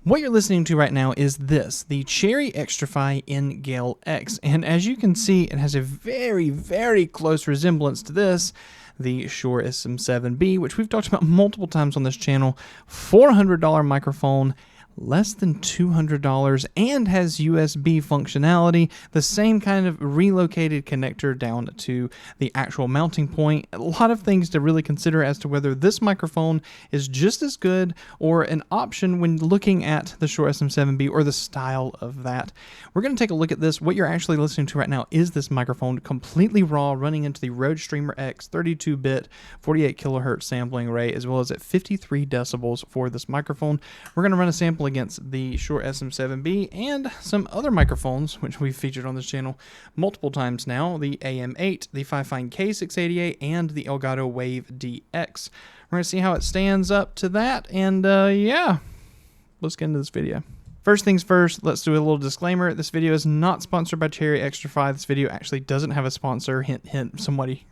What you're listening to right now is this, the Cherry XTRFY Ngale X, and as you can see, it has a very, very close resemblance to this, the Shure SM7B, which we've talked about multiple times on this channel. $400 microphone, less than $200, and has USB functionality, the same kind of relocated connector down to the actual mounting point. A lot of things to really consider as to whether this microphone is just as good or an option when looking at the Shure SM7B or the style of that. We're going to take a look at this. What you're actually listening to right now is this microphone completely raw, running into the Rode Streamer X 32-bit 48 kilohertz sampling rate, as well as at 53 decibels for this microphone. We're going to run a sample against the Shure SM7B and some other microphones which we've featured on this channel multiple times now, the AM8, the XTRFY Ngale 688, and the Elgato Wave DX. We're going to see how it stands up to that, and yeah, let's get into this video. First things first, let's do a little disclaimer. This video is not sponsored by Cherry XTRFY. This video actually doesn't have a sponsor. Hint, hint, somebody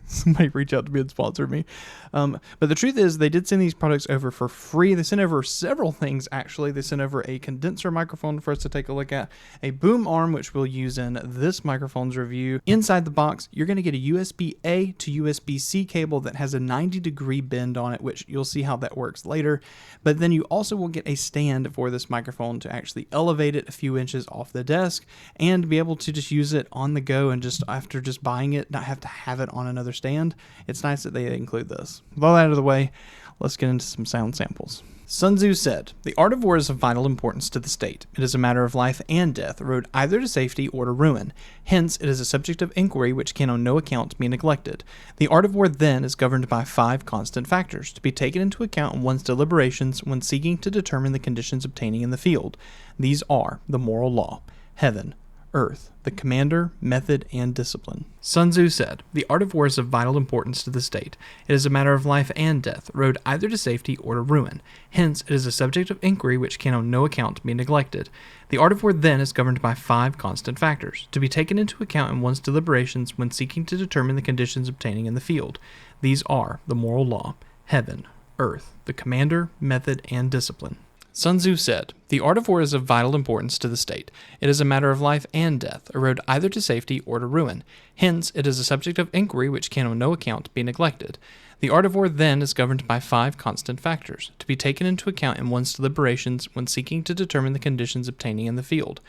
reach out to me and sponsor me. But the truth is, they did send these products over for free. They sent over several things, actually. They sent over a condenser microphone for us to take a look at, a boom arm, which we'll use in this microphone's review. Inside the box, you're going to get a USB-A to USB-C cable that has a 90-degree bend on it, which you'll see how that works later. But then you also will get a stand for this microphone to actually elevate it a few inches off the desk and be able to just use it on the go, and just after just buying it, not have to have it on another stand. It's nice that they include this. With all that out of the way, let's get into some sound samples. Sun Tzu said, "The art of war is of vital importance to the state. It is a matter of life and death, a road either to safety or to ruin. Hence, it is a subject of inquiry which can on no account be neglected. The art of war then is governed by 5 constant factors, to be taken into account in one's deliberations when seeking to determine the conditions obtaining in the field. These are the moral law, heaven, earth, the commander, method, and discipline." Sun Tzu said, "The art of war is of vital importance to the state. It is a matter of life and death, a road either to safety or to ruin. Hence, it is a subject of inquiry which can on no account be neglected. The art of war then is governed by 5 constant factors, to be taken into account in one's deliberations when seeking to determine the conditions obtaining in the field. These are the moral law, heaven, earth, the commander, method, and discipline." Sun Tzu said, "The art of war is of vital importance to the state. It is a matter of life and death, a road either to safety or to ruin. Hence, it is a subject of inquiry which can on no account be neglected. The art of war then is governed by 5 constant factors, to be taken into account in one's deliberations when seeking to determine the conditions obtaining in the field.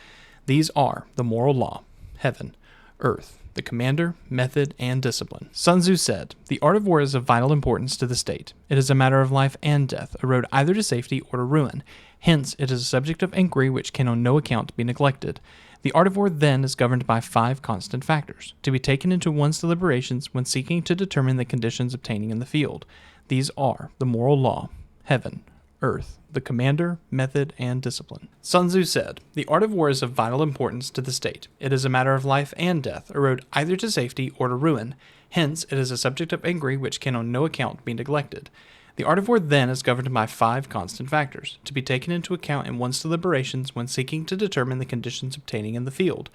These are the moral law, heaven, earth, the commander, method, and discipline." Sun Tzu said, "The art of war is of vital importance to the state. It is a matter of life and death, a road either to safety or to ruin. Hence, it is a subject of inquiry which can on no account be neglected. The art of war then is governed by 5 constant factors, to be taken into one's deliberations when seeking to determine the conditions obtaining in the field. These are the moral law, heaven, earth, the commander, method, and discipline." Sun Tzu said, "The art of war is of vital importance to the state. It is a matter of life and death, a road either to safety or to ruin. Hence, it is a subject of inquiry which can on no account be neglected. The art of war then is governed by 5 constant factors, to be taken into account in one's deliberations when seeking to determine the conditions obtaining in the field.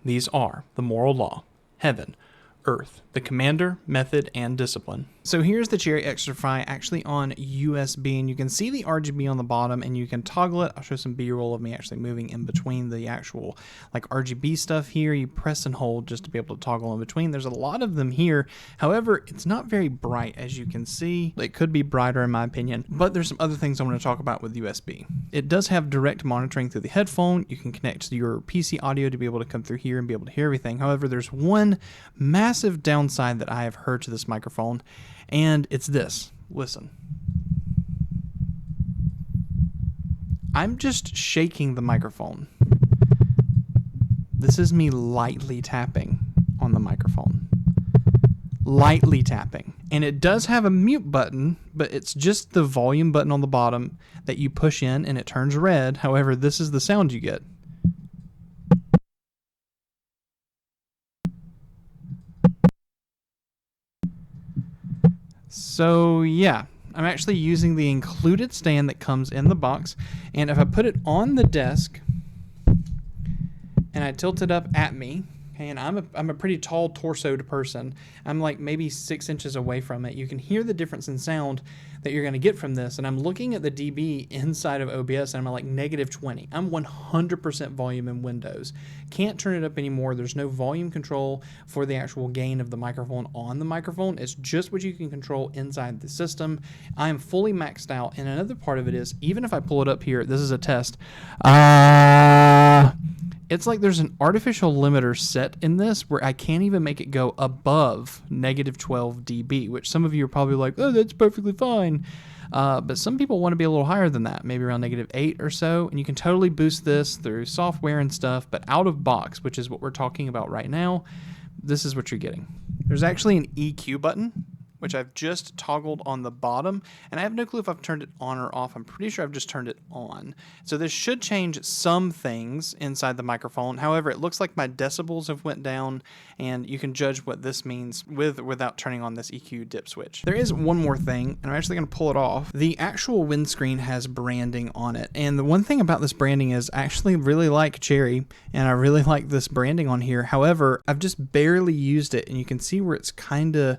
These are the moral law, heaven, earth, the commander, method, and discipline." So here's the Cherry XTRFY actually on USB, and you can see the RGB on the bottom, and you can toggle it. I'll show some B-roll of me actually moving in between the actual like RGB stuff here. You press and hold just to be able to toggle in between. There's a lot of them here. However, it's not very bright, as you can see. It could be brighter in my opinion, but there's some other things I want to talk about with USB. It does have direct monitoring through the headphone. You can connect to your PC audio to be able to come through here and be able to hear everything. However, there's one massive downside that I have heard to this microphone, and it's this. Listen. I'm just shaking the microphone. This is me lightly tapping on the microphone. Lightly tapping. And it does have a mute button, but it's just the volume button on the bottom that you push in and it turns red. However, this is the sound you get. So yeah, I'm actually using the included stand that comes in the box, and if I put it on the desk and I tilt it up at me, okay, and I'm a pretty tall torsoed person. I'm like maybe 6 inches away from it. You can hear the difference in sound that you're going to get from this, and I'm looking at the dB inside of OBS, and I'm at like -20. I'm 100% volume in Windows. Can't turn it up anymore. There's no volume control for the actual gain of the microphone on the microphone. It's just what you can control inside the system. I am fully maxed out, and another part of it is, even if I pull it up here, this is a test. It's like there's an artificial limiter set in this where I can't even make it go above -12 dB, which some of you are probably like, oh, that's perfectly fine. But some people want to be a little higher than that, maybe around -8 or so, and you can totally boost this through software and stuff, but out of box, which is what we're talking about right now, this is what you're getting. There's actually an EQ button, which I've just toggled on the bottom, and I have no clue if I've turned it on or off. I'm pretty sure I've just turned it on. So this should change some things inside the microphone. However, it looks like my decibels have went down, and you can judge what this means with or without turning on this EQ dip switch. There is one more thing, and I'm actually going to pull it off. The actual windscreen has branding on it, and the one thing about this branding is I actually really like Cherry, and I really like this branding on here. However, I've just barely used it, and you can see where it's kind of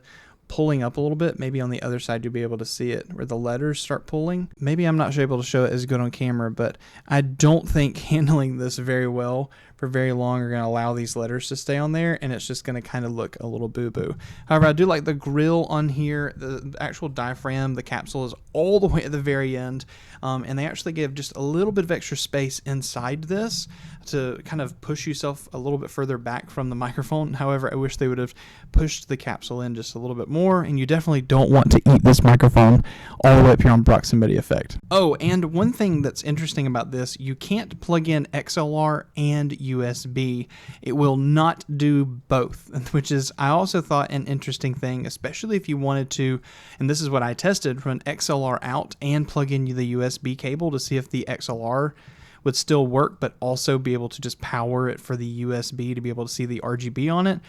pulling up a little bit. Maybe on the other side you'll be able to see it where the letters start pulling. Maybe I'm not able to show it as good on camera, but I don't think handling this very well for very long are going to allow these letters to stay on there, and it's just going to kind of look a little boo-boo. However, I do like the grill on here. The actual diaphragm, the capsule is all the way at the very end, and they actually give just a little bit of extra space inside this to kind of push yourself a little bit further back from the microphone. However, I wish they would have pushed the capsule in just a little bit more, and you definitely don't want to eat this microphone all the way up here on proximity effect. Oh, and one thing that's interesting about this, you can't plug in XLR and USB. It will not do both, which is, I also thought, an interesting thing, especially if you wanted to, and this is what I tested, run XLR out and plug in the USB cable to see if the XLR would still work, but also be able to just power it for the USB to be able to see the RGB on it.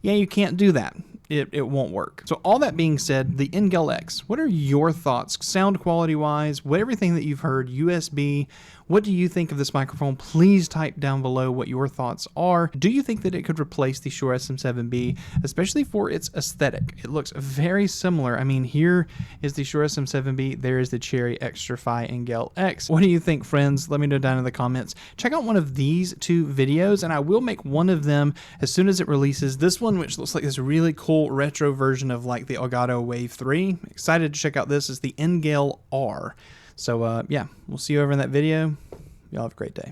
Yeah, you can't do that. It won't work. So all that being said, the Ngale X, what are your thoughts sound quality wise, what everything that you've heard, USB, what do you think of this microphone? Please type down below what your thoughts are. Do you think that it could replace the Shure SM7B, especially for its aesthetic? It looks very similar. I mean, here is the Shure SM7B, there is the Cherry XTRFY Ngale X. What do you think, friends? Let me know down in the comments. Check out one of these two videos, and I will make one of them as soon as it releases. This one, which looks like this really cool retro version of like the Elgato Wave 3. Excited to check out this, is the Ngale R. So yeah, we'll see you over in that video. Y'all have a great day.